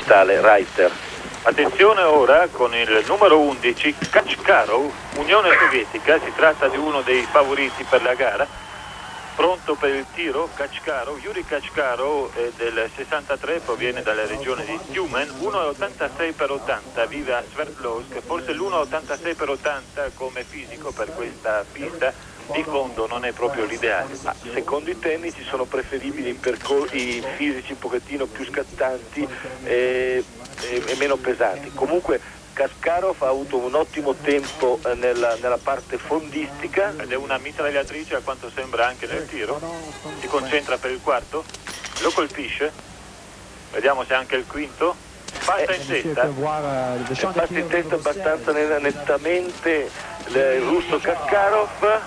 tale Reiter. Attenzione ora con il numero 11, Kachkarov, Unione Sovietica, si tratta di uno dei favoriti per la gara. Pronto per il tiro, Kachkarov, Yuri Kachkarov è del 63, proviene dalla regione di Tyumen, 1,86 per 80, vive a Sverdlovsk, forse l'1,86 per 80 come fisico per questa pista di fondo non è proprio l'ideale. Ma secondo i tecnici sono preferibili i fisici un pochettino più scattanti e meno pesanti. Comunque Kasparov ha avuto un ottimo tempo nella parte fondistica. Ed è una mitragliatrice a quanto sembra anche nel tiro. Si concentra per il quarto, lo colpisce, vediamo se anche il quinto. Passa in testa. Passa in testa abbastanza nettamente il russo Kasparov.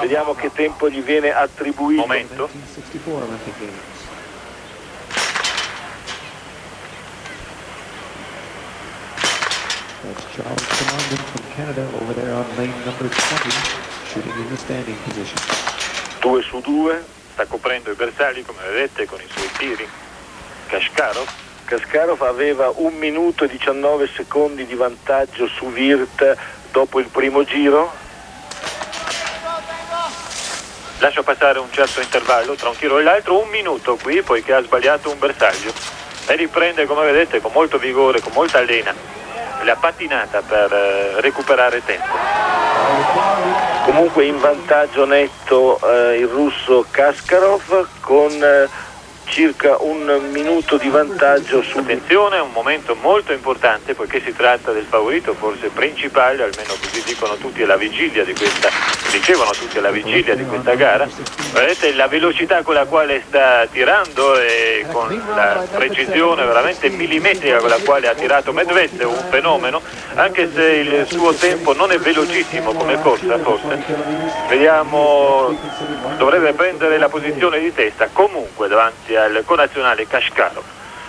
Vediamo che tempo gli viene attribuito. Momento. That's Charles Commandant from Canada over there on lane number 20, shooting in the standing position. 2 su 2. Sta coprendo i bersagli, come vedete, con i suoi tiri. Kasparov aveva 1 minuto e 19 secondi di vantaggio su Wirth dopo il primo giro. Lascia passare un certo intervallo tra un tiro e l'altro, 1 minuto qui, poiché ha sbagliato un bersaglio. E riprende, come vedete, con molto vigore, con molta lena, la patinata per recuperare tempo. Comunque in vantaggio netto il russo Kasparov con circa 1 minuto di vantaggio su. Attenzione, è un momento molto importante poiché si tratta del favorito, forse principale, almeno così dicono tutti alla vigilia di questa, dicevano tutti alla vigilia di questa gara. Vedete la velocità con la quale sta tirando e con la precisione veramente millimetrica con la quale ha tirato Medvedev, un fenomeno, anche se il suo tempo non è velocissimo come corsa forse. Vediamo, dovrebbe prendere la posizione di testa comunque davanti al connazionale Kashkarov.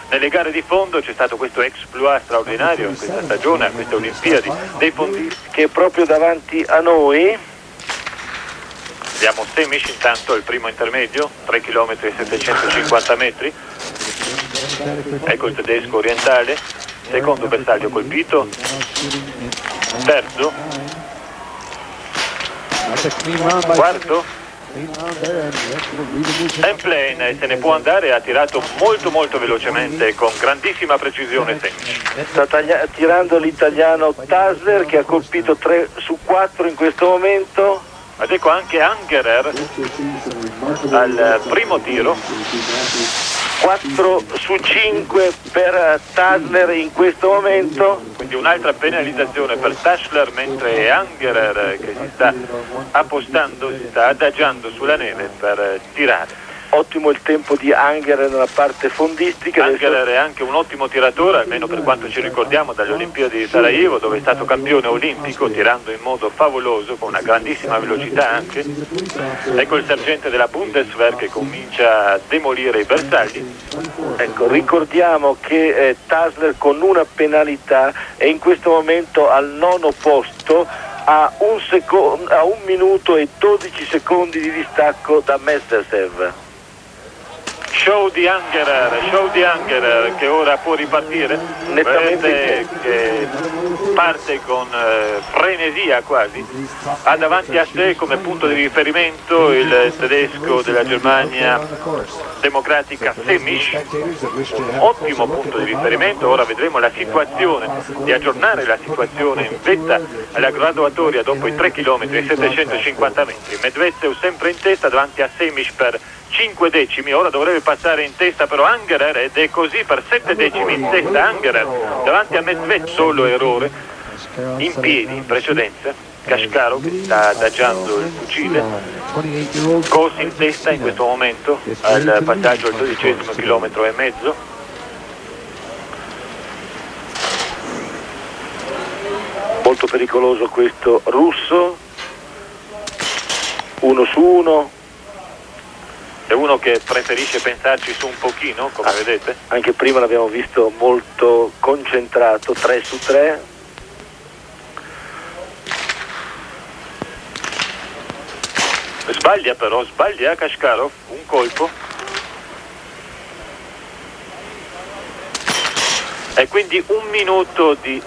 Nelle gare di fondo c'è stato questo exploit straordinario in questa stagione, a queste Olimpiadi dei fondisti, che è proprio davanti a noi. Vediamo Semish intanto il primo intermedio, 3 km e 750 metri. Ecco il tedesco orientale, secondo bersaglio colpito, terzo, quarto. Templane se ne può andare, ha tirato molto velocemente con grandissima precisione Semish. Sta tirando l'italiano Tasler che ha colpito 3 su 4 in questo momento. Ed ecco anche Angerer al primo tiro. 4 su 5 per Tasler in questo momento. Quindi un'altra penalizzazione per Tasler, mentre Angerer che si sta appostando, si sta adagiando sulla neve per tirare. Ottimo il tempo di Angerer nella parte fondistica. Angerer è anche un ottimo tiratore, almeno per quanto ci ricordiamo dalle Olimpiadi di Sarajevo, dove è stato campione olimpico tirando in modo favoloso, con una grandissima velocità anche. Ecco il sergente della Bundeswehr che comincia a demolire i bersagli. Ecco, ricordiamo che Tasler con una penalità è in questo momento al 9° posto, a 1 minuto e 12 secondi di distacco da Mestesev. Show di Angerer che ora può ripartire. Vedete che parte con frenesia quasi. Ha davanti a sé come punto di riferimento il tedesco della Germania democratica Semish, ottimo punto di riferimento. Ora vedremo la situazione, di aggiornare la situazione in vetta alla graduatoria dopo i 3 km e 750 metri. Medvedev sempre in testa davanti a Semish per 5 decimi, ora dovrebbe passare in testa però Angerer ed è così per 7 decimi in testa Angerer davanti a Medvedev, solo errore, in piedi in precedenza. Kashkarov che sta adagiando il fucile, Kos in testa in questo momento al passaggio al 12° chilometro e mezzo. Molto pericoloso questo russo, 1 su 1. È uno che preferisce pensarci su un pochino, come vedete. Anche prima l'abbiamo visto molto concentrato, 3 su 3. Sbaglia Kashkarov, un colpo. E quindi 1 minuto di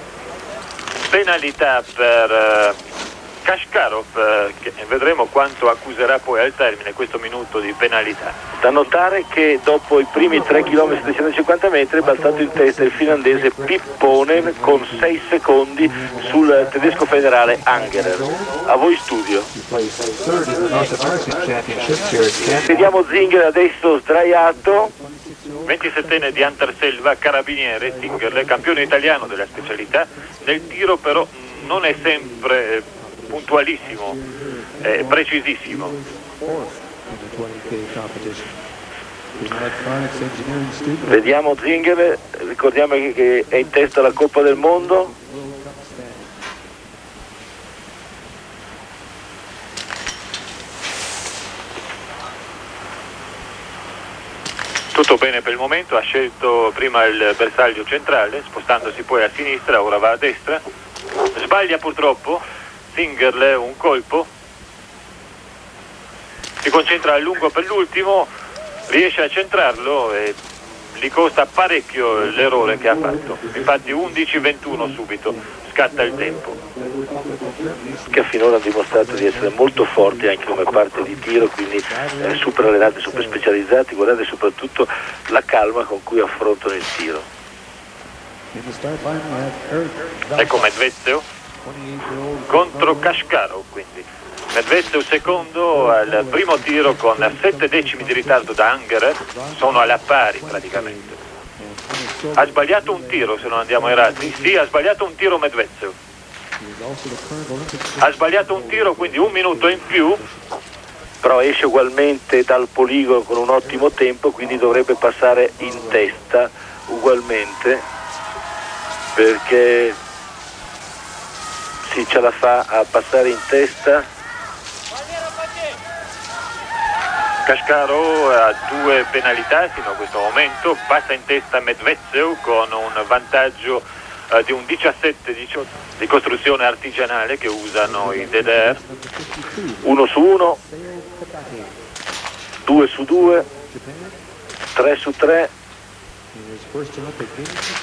penalità per Kashkarov, che vedremo quanto accuserà poi al termine questo minuto di penalità. Da notare che dopo i primi 3 km e 150 metri è balzato in testa il finlandese Pipponen con 6 secondi sul tedesco federale Angerer. A voi studio. Vediamo Zinger adesso sdraiato. 27enne di Anterselva, carabiniere, Zingerle, campione italiano della specialità. Nel tiro però non è sempre puntualissimo, precisissimo. Vediamo Zinger, ricordiamo che è in testa alla Coppa del Mondo. Tutto bene per il momento, ha scelto prima il bersaglio centrale, spostandosi poi a sinistra, ora va a destra. Sbaglia purtroppo Zingerle un colpo, si concentra a lungo per l'ultimo, riesce a centrarlo e gli costa parecchio l'errore che ha fatto. Infatti 11-21 subito scatta il tempo. Che finora ha dimostrato di essere molto forti anche come parte di tiro, quindi super allenati, super specializzati. Guardate soprattutto la calma con cui affrontano il tiro. Ecco Medvedev contro Kashkarov, quindi Medvedev secondo al primo tiro con 7 decimi di ritardo da Angerer, sono alla pari praticamente. Ha sbagliato un tiro, se non andiamo errati. Sì, ha sbagliato un tiro Medvedev. Ha sbagliato un tiro, quindi 1 minuto in più. Però esce ugualmente dal poligono con un ottimo tempo, quindi dovrebbe passare in testa ugualmente, perché sì, ce la fa a passare in testa. Kashkarov ha 2 penalità fino a questo momento, passa in testa Medvedev con un vantaggio di un 17-18 di costruzione artigianale che usano i DDR. 1 su 1, 2 su 2, 3 su 3.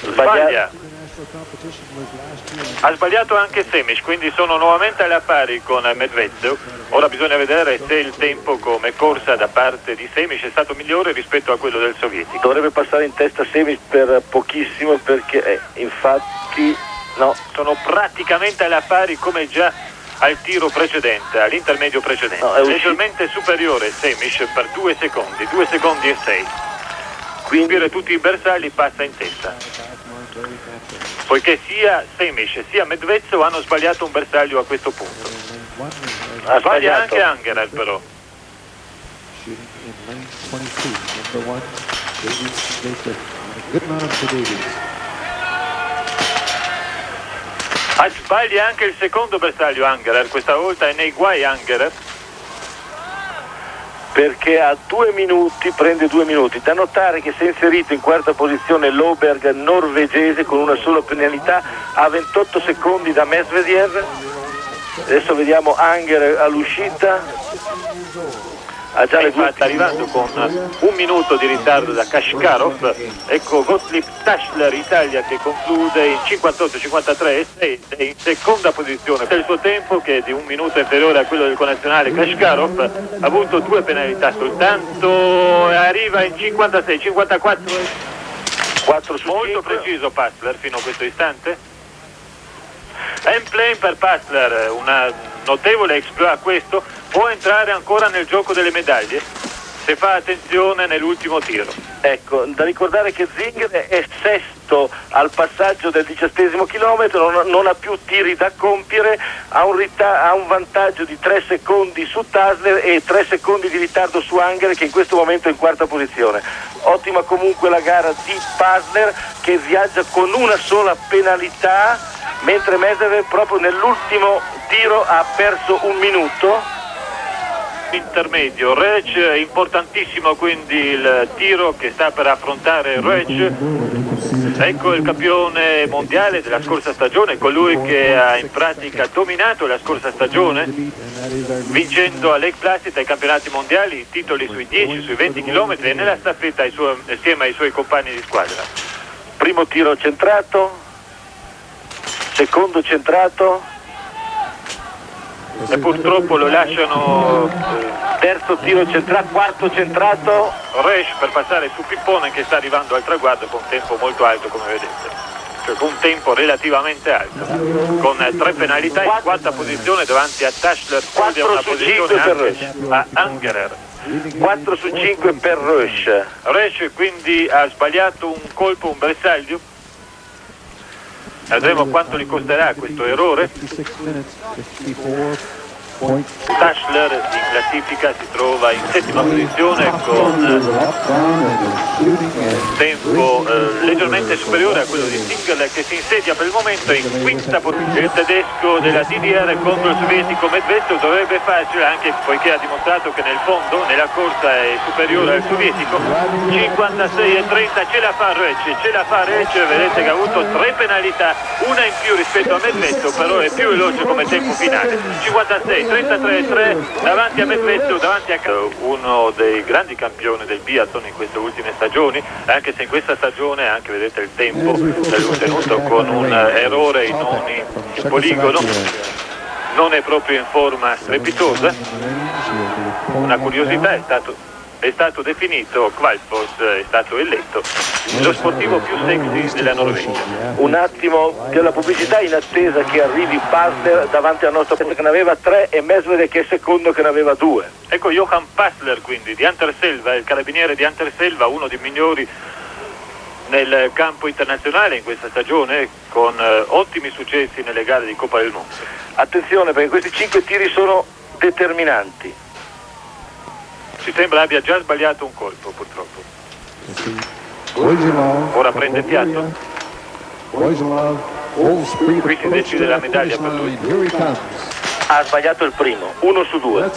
Sbaglia. Ha sbagliato anche Semic, quindi sono nuovamente alla pari con Medvedev. Ora bisogna vedere se il tempo come corsa da parte di Semic è stato migliore rispetto a quello del sovietico. Dovrebbe passare in testa Semic per pochissimo, perché infatti no, sono praticamente alla pari come già al tiro precedente, all'intermedio precedente. No, leggermente superiore Semic per 2 secondi, 2 secondi e 6. Quindi tutti i bersagli passa in testa, poiché sia Semic sia Medvedev hanno sbagliato un bersaglio a questo punto. Sbaglia anche Angerer però. Sbaglia anche il secondo bersaglio Angerer, questa volta è nei guai Angerer, perché a 2 minuti, prende 2 minuti. Da notare che si è inserito in quarta posizione Løberg, norvegese, con una sola penalità, a 28 secondi da Medvedev. Adesso vediamo Angerer all'uscita. Ha già le due. Arrivando con 1 minuto di ritardo da Kashkarov. Ecco Gottlieb Tashler Italia che conclude in 58-53 e 6 in seconda posizione per il suo tempo, che è di 1 minuto inferiore a quello del connazionale Kashkarov. Ha avuto 2 penalità soltanto e arriva in 56-54. 4 su molto 5. Preciso Pastler fino a questo istante. End-plane per Pastler, una notevole exploit questo. Può entrare ancora nel gioco delle medaglie se fa attenzione nell'ultimo tiro. Ecco, da ricordare che Zinger è sesto al passaggio del 17° chilometro, non ha più tiri da compiere, ha un vantaggio di 3 secondi su Taszler e 3 secondi di ritardo su Angerer, che in questo momento è in quarta posizione. Ottima comunque la gara di Paszler, che viaggia con una sola penalità, mentre Medvedev proprio nell'ultimo tiro ha perso 1 minuto. Intermedio, Reg, importantissimo quindi il tiro che sta per affrontare Reg. Ecco il campione mondiale della scorsa stagione, colui che ha in pratica dominato la scorsa stagione, vincendo a Lake Placid ai campionati mondiali titoli sui 10, sui 20 km e nella staffetta insieme ai suoi compagni di squadra. Primo tiro centrato, secondo centrato e purtroppo lo lasciano. Terzo tiro centrato, quarto centrato. Resch per passare su Pippone che sta arrivando al traguardo con un tempo molto alto, come vedete, cioè con un tempo relativamente alto, con 3 penalità in quarta posizione davanti a Tashler, poi una posizione anche a Angerer. 4 su 5 per Resch. Resch quindi ha sbagliato un colpo, un bersaglio. Vedremo quanto gli costerà questo errore. Tashler in classifica si trova in settima posizione con un tempo leggermente superiore a quello di Singler, che si insedia per il momento in quinta posizione. Il tedesco della DDR contro il sovietico Medvedev dovrebbe farcela, anche poiché ha dimostrato che nel fondo, nella corsa, è superiore al sovietico. 56-30, ce la fa Resch, vedete che ha avuto 3 penalità, una in più rispetto a Medvedev, però è più veloce come tempo finale. 56-33-3 davanti a Medvedev, davanti a uno dei grandi campioni del biathlon in queste ultime stagioni, anche se in questa stagione, anche vedete il tempo l'ha tenuto con un errore in ogni poligono, non è proprio in forma strepitosa. Una curiosità, è stato definito, Kvalfos è stato eletto lo sportivo più sexy della Norvegia. Un attimo della pubblicità in attesa che arrivi Passler davanti al nostro pezzo che ne aveva 3 e Medvedev che è secondo che ne aveva 2. Ecco Johan Passler quindi di Anterselva, il carabiniere di Anterselva, uno dei migliori nel campo internazionale in questa stagione, con ottimi successi nelle gare di Coppa del Mondo. Attenzione perché questi 5 tiri sono determinanti. Ci sembra abbia già sbagliato un colpo, purtroppo. Ora prende fiato. Qui si decide la medaglia per lui. Ha sbagliato il primo, 1 su 2.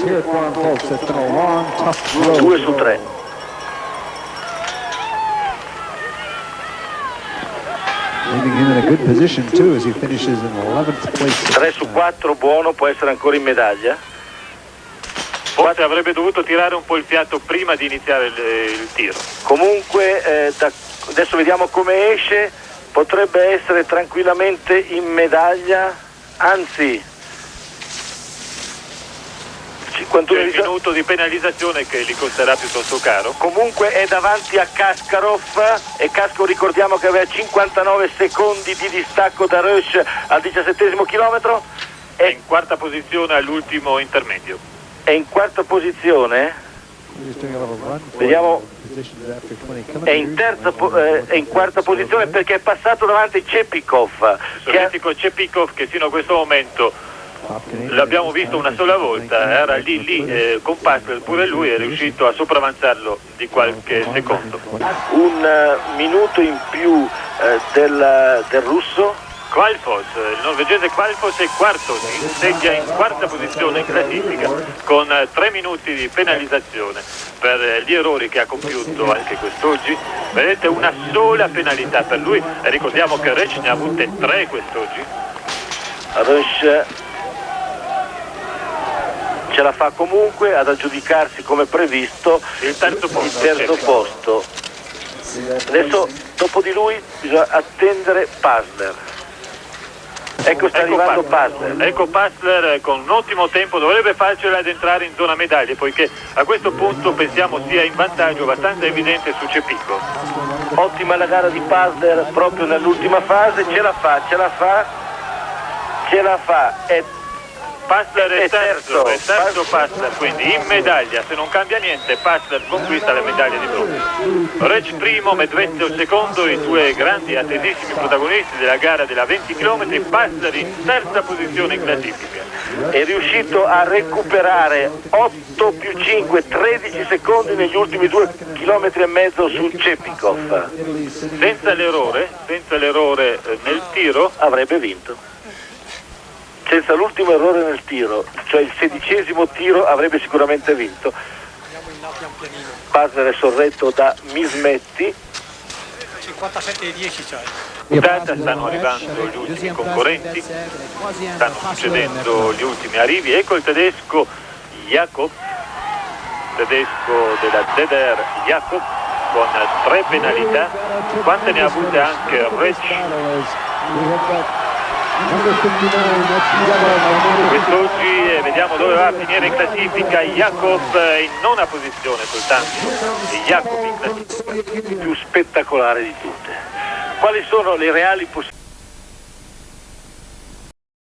2 su 3. Leaving him in a good position too as he finishes in 11th place. 3 su 4 buono, può essere ancora in medaglia. Forse avrebbe dovuto tirare un po' il fiato prima di iniziare il tiro. Comunque adesso vediamo come esce, potrebbe essere tranquillamente in medaglia, anzi 51 minuto di penalizzazione che gli costerà piuttosto caro. Comunque è davanti a Kasparov e Kasparov ricordiamo che aveva 59 secondi di distacco da Resch al 17° chilometro. È in quarta posizione all'ultimo intermedio. È in quarta posizione, vediamo, è in quarta posizione perché è passato davanti Cepikov. Il sovietico Cepikov che fino a questo momento l'abbiamo visto una sola volta, era lì con Passler, pure lui è riuscito a sopravanzarlo di qualche secondo. Un minuto in più del russo. Kvalfos, il norvegese Kvalfos è quarto, si insegna in quarta posizione in classifica con 3 minuti di penalizzazione per gli errori che ha compiuto anche quest'oggi. Vedete, una sola penalità per lui e ricordiamo che Resch ne ha avute 3 quest'oggi. Resch ce la fa comunque ad aggiudicarsi come previsto il terzo posto. Adesso dopo di lui bisogna attendere Passler. Ecco arrivando Passler. Ecco Passler con un ottimo tempo, dovrebbe farcela ad entrare in zona medaglie, poiché a questo punto pensiamo sia in vantaggio abbastanza evidente su Cepikov. Ottima la gara di Passler proprio nell'ultima fase, ce la fa. Passler è terzo Passler, quindi in medaglia, se non cambia niente Passler conquista le medaglie di bronzo. Resch primo, Medvedev secondo, i 2 grandi attesissimi protagonisti della gara della 20 km, Passler in terza posizione in classifica. È riuscito a recuperare 8 più 5, 13 secondi negli ultimi 2,5 km su Cepikov. Senza l'errore nel tiro avrebbe vinto. Senza l'ultimo errore nel tiro, cioè il 16° tiro, avrebbe sicuramente vinto. Passler è sorretto da Mismetti. 57,10 stanno arrivando gli ultimi concorrenti, stanno succedendo gli ultimi arrivi. Ecco il tedesco Jakob, tedesco della DDR Jakob, con 3 penalità, quante ne ha avute anche Rich. Quest'oggi vediamo dove va a finire in classifica Jacob in 9ª posizione soltanto. Jacob in classifica più spettacolare di tutte. Quali sono le reali possibilità?